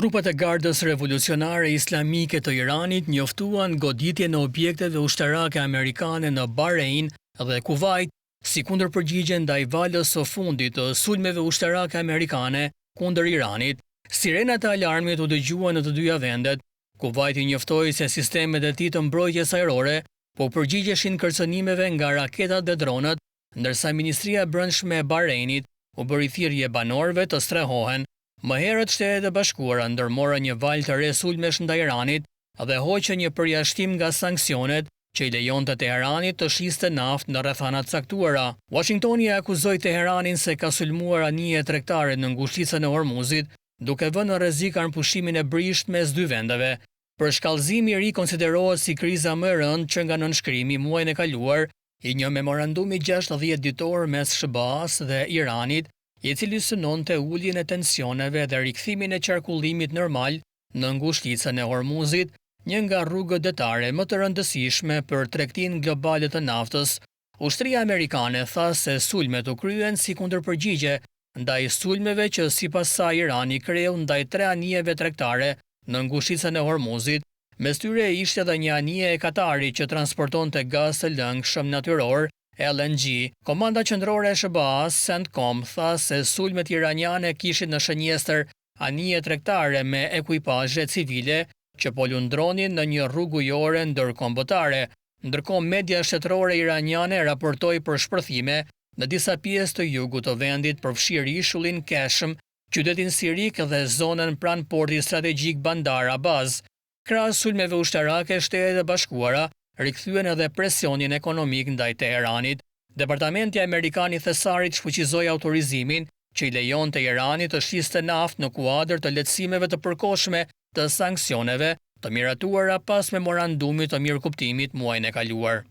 Trupat e Gardës Revolucionare Islamike të Iranit njoftuan goditje në objekteve ushtarake amerikane në Bahrein dhe Kuvajt si kundërpërgjigje ndaj valës së fundit të sulmeve ushtarake amerikane kundër Iranit. Sirenat e alarmit u dëgjuan në të dyja vendet. Kuvajti njoftoi se sistemet e tij të mbrojtjes ajrore po përgjigjeshin kërcënimeve nga raketat dhe dronët, ndërsa Ministria e Brendshme e Bahreinit u bëri thirrje banorëve të strehohen. Më herët Shtetet e Bashkuara ndërmorën një valë të re sulmesh ndaj Iranit dhe hoqën një përjashtim nga sanksionet që i lejonte Teheranit të shiste naftë në rrethana të caktuara. Washingtoni e akuzoi Teheranin se ka sulmuar anije tregtare në ngushticën e Hormuzit, duke vënë në rrezik armëpushimin e brisht mes dy vendeve. Për shkallëzimi i ri konsiderohet si kriza më e rëndë që nga nënshkrimi muajin e kaluar i një memorandumi 60 ditor mes SBA-s dhe Iranit, i cili synonte uljen e tensioneve dhe rikthimin e qarkullimit normal në ngushticën e Hormuzit, një nga rrugët detare më të rëndësishme për tregtinë globale të naftës. Ushtria amerikane tha se sulmet u kryen si kundërpërgjigje ndaj sulmeve që sipas saj Irani kreu ndaj 3 anijeve tregtare në ngushticën e Hormuzit. Mes tyre ishte edhe një anije e Katarit që transportonte gaz të lëngshëm natyror, LNG. Komanda qendrore e SBA-s CENTCOM tha se sulmet iraniane kishin në shënjestër anije tregtare me ekuipazhe civile që po lundronin në një rrugë ujore ndërkombëtare, ndërkohë media shtetërore iraniane raportoi për shpërthime në disa pjesë të jugut të vendit, përfshirë ishullin Keshm, qytetin Sirik dhe zonën pranë portit strategjik Bandar Abbas. Krahas sulmeve ushtarake, Shtetet e Bashkuara rikthyen edhe presionin ekonomik ndaj Teheranit. Departamenti amerikan I Thesarit shfuqizoi autorizimin që I lejonte Iranit të shiste naftë në kuadër të lehtësimeve të përkohshme të sanksioneve të miratuara pas memorandumit të mirëkuptimit muajin e kaluar.